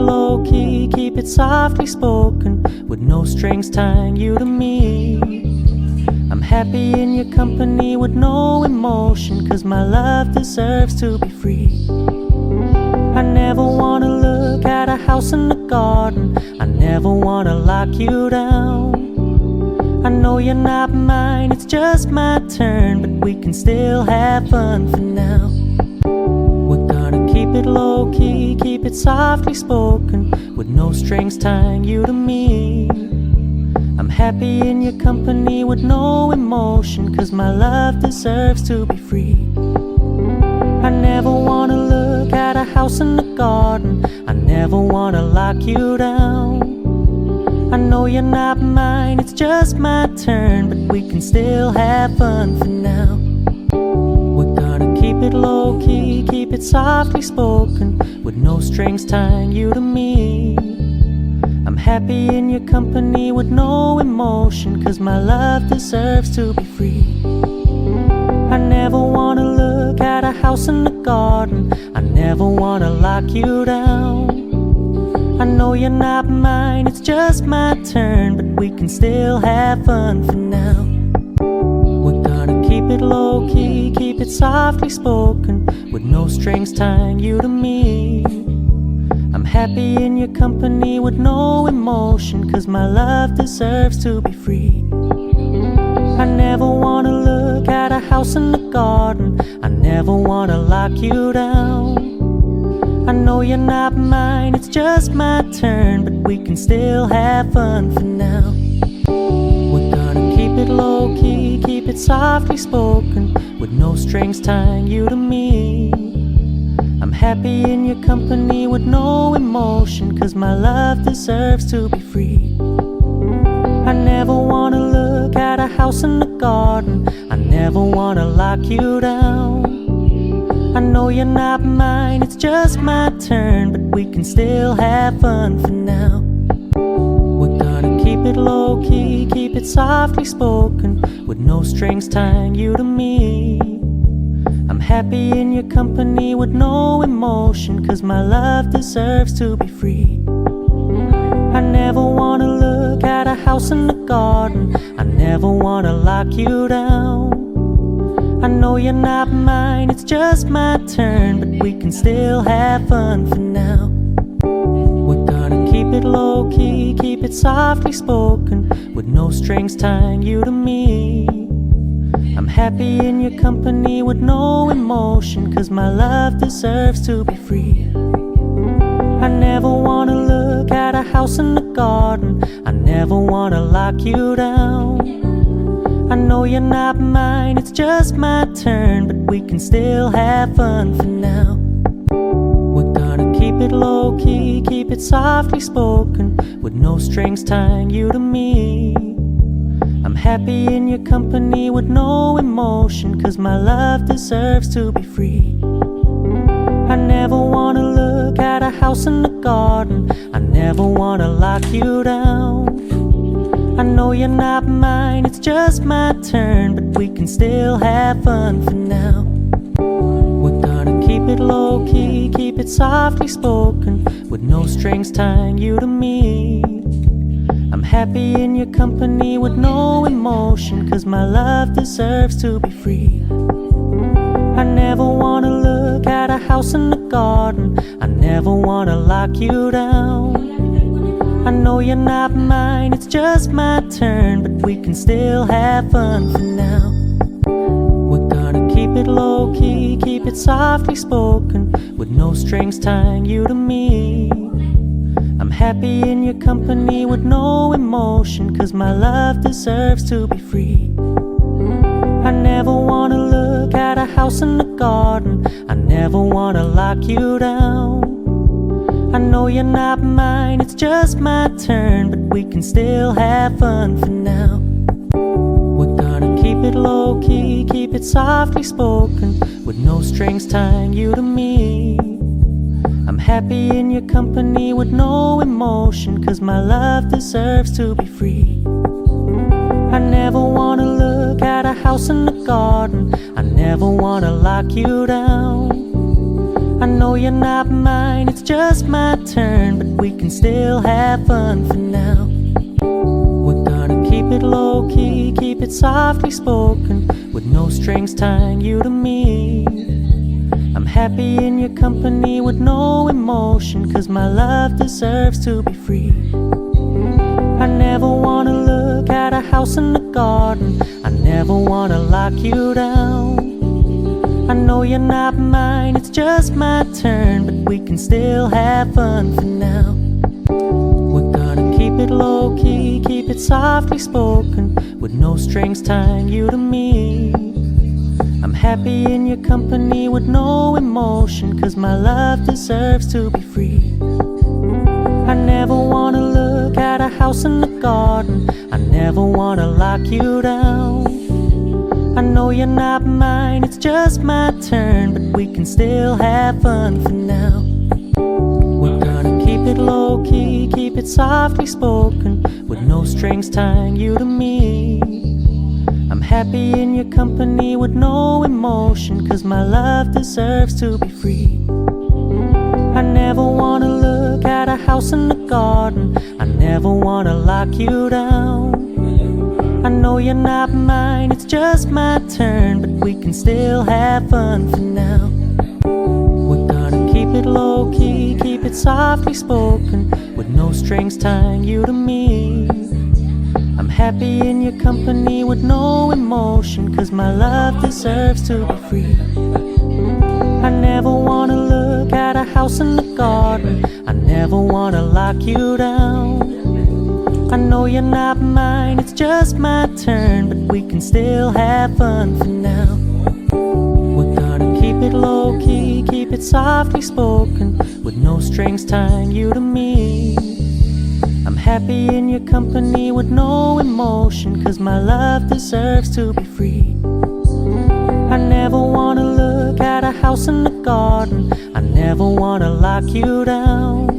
low-key, keep it softly spoken, with no strings tying you to me. I'm happy in your company with no emotion, 'cause my love deserves to be free. I never wanna look at a house in the garden, I never wanna lock you down. I know you're not mine, it's just my turn, but we can still have fun for now. We're gonna keep it low-key, keep it softly spoken, with no strings tying you to me. I'm happy in your company with no emotion, 'cause my love deserves to be free. I never wanna look at a house in the garden, I never wanna lock you down. I know you're not mine, it's just my turn, but we can still have fun for now. We're gonna keep it low-key, keep it softly spoken, with no strings tying you to me. I'm happy in your company with no emotion, 'cause my love deserves to be free. I never wanna look at a house in the garden, I never wanna lock you down. I know you're not mine, it's just my turn, but we can still have fun for now. We're gonna keep it low-key, keep it softly spoken, with no strings tying you to me. I'm happy in your company with no emotion, 'cause my love deserves to be free. I never wanna look at a house in the garden, I never wanna lock you down. I know you're not mine, it's just my turn, but we can still have fun for now. We're gonna keep it low-key, keep it softly spoken, with no strings tying you to me. I'm happy in your company with no emotion, 'cause my love deserves to be free. I never wanna look at a house in the garden, I never wanna lock you down. I know you're not mine, it's just my turn, but we can still have fun for now. We're gonna keep it low-key, keep it softly spoken, with no strings tying you to me. I'm happy in your company with no emotion, 'cause my love deserves to be free. I never wanna look at a house in the garden, I never wanna lock you down. I know you're not mine, it's just my turn, but we can still have fun for now. We're gonna keep it low-key, keep it softly spoken, with no strings tying you to me. I'm happy in your company with no emotion, 'cause my love deserves to be free. I never wanna look at a house in the garden, I never wanna lock you down. I know you're not mine, it's just my turn, but we can still have fun for now. We're gonna keep it low-key, keep it softly spoken, with no strings tying you to me. I'm happy in your company with no emotion, 'cause my love deserves to be free. I never wanna look at a house in the garden, I never wanna lock you down. I know you're not mine, it's just my turn, but we can still have fun for now. We're gonna keep it low-key, keep it softly spoken, with no strings tying you to me. I'm happy in your company with no emotion, 'cause my love deserves to be free. I never wanna look at a house in the garden, I never wanna lock you down. I know you're not mine, it's just my turn, but we can still have fun for now. We're gonna keep it low-key, keep it softly spoken, with no strings tying you to me. I'm happy in your company with no emotion, 'cause my love deserves to be free. I never wanna look at a house in the garden, I never wanna lock you down. I know you're not mine, it's just my turn, but we can still have fun for now. We're gonna keep it low-key, keep it softly spoken, with no strings tying you to me. I'm happy in your company with no emotion, 'cause my love deserves to be free. I never wanna look at a house in the garden, I never wanna lock you down. I know you're not mine, it's just my turn, but we can still have fun for now. We're gonna keep it low-key, keep it softly spoken, with no strings tying you to me. I'm happy in your company with no emotion, 'cause my love deserves to be free. I never wanna look at a house in the garden, I never wanna lock you down. I know you're not mine, it's just my turn, but we can still have fun for now. We're gonna keep it low-key, keep it softly spoken, with no strings tying you to me. I'm happy in your company with no emotion, 'cause my love deserves to be free. I never wanna look at a house in the garden, I never wanna lock you down. I know you're not mine, it's just my turn, but we can still have fun for now. We're gonna keep it low-key, keep it softly spoken, with no strings tying you to me. I'm happy in your company with no emotion, 'cause my love deserves to be free. I never wanna look at a house in the garden, I never wanna lock you down. I know you're not mine, it's just my turn, but we can still have fun for now. We're gonna keep it low-key, keep it softly spoken, with no strings tying you to me. I'm happy in your company with no emotion, 'cause my love deserves to be free. I never wanna look at a house in the garden, I never wanna lock you down. I know you're not mine, it's just my turn, but we can still have fun for now. We're gonna keep it low-key, keep it softly spoken, with no strings tying you to me. I'm happy in your company with no emotion, 'cause my love deserves to be free. I never wanna look at a house in the garden, I never wanna lock you down.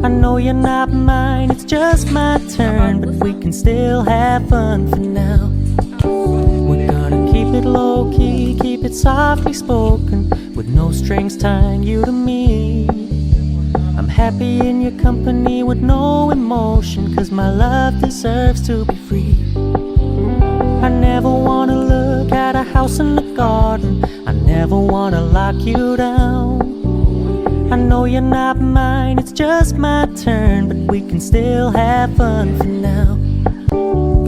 I know you're not mine, it's just my turn, but we can still have fun for now. We're gonna keep it low-key, keep it softly spoken, with no strings tying you to me. I'm happy in your company with no emotion, 'cause my love deserves to be free. I never wanna look at a house in the garden, I never wanna lock you down. I know you're not mine, it's just my turn, but we can still have fun for now.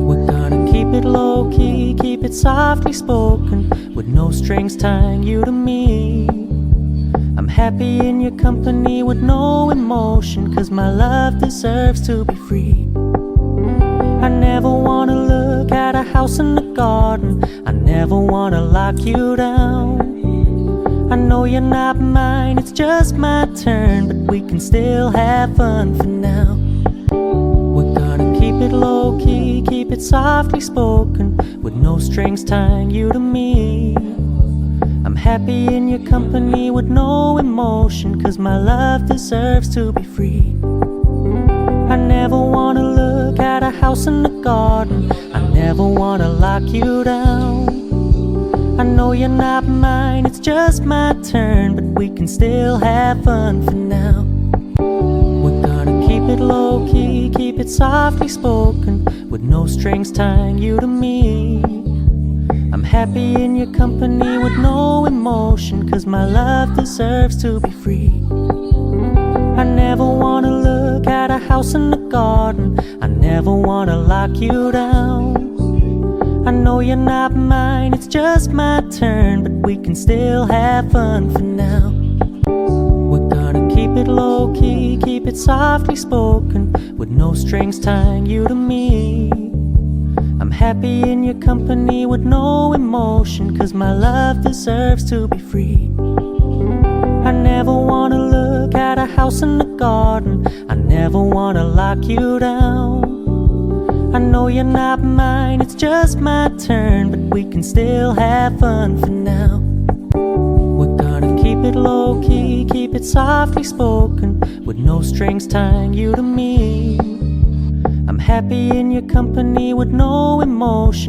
We're gonna keep it low-key, keep it softly spoken, with no strings tying you to me. I'm happy in your company with no emotion, 'cause my love deserves to be free. I never wanna look at a house in the garden, I never wanna lock you down. I know you're not mine, it's just my turn, but we can still have fun for now. We're gonna keep it low-key, keep it softly spoken, with no strings tying you to me. I'm happy in your company with no emotion, 'cause my love deserves to be free. I never wanna look at a house in the garden, I never wanna lock you down. I know you're not mine, it's just my turn, but we can still have fun for now. We're gonna keep it low-key, keep it softly spoken, with no strings tying you to me. I'm happy in your company with no emotion, 'cause my love deserves to be free. I never wanna look at a house in the garden, I never wanna lock you down. I know you're not mine, it's just my turn, but we can still have fun for now. We're gonna keep it low-key, keep it softly spoken, with no strings tying you to me. I'm happy in your company with no emotion, 'cause my love deserves to be free. I never wanna look at a house in the garden, I never wanna lock you down. I know you're not mine, it's just my turn, but we can still have fun for now. We're gonna keep it low-key, keep it softly spoken, with no strings tying you to me. I'm happy in your company with no emotion.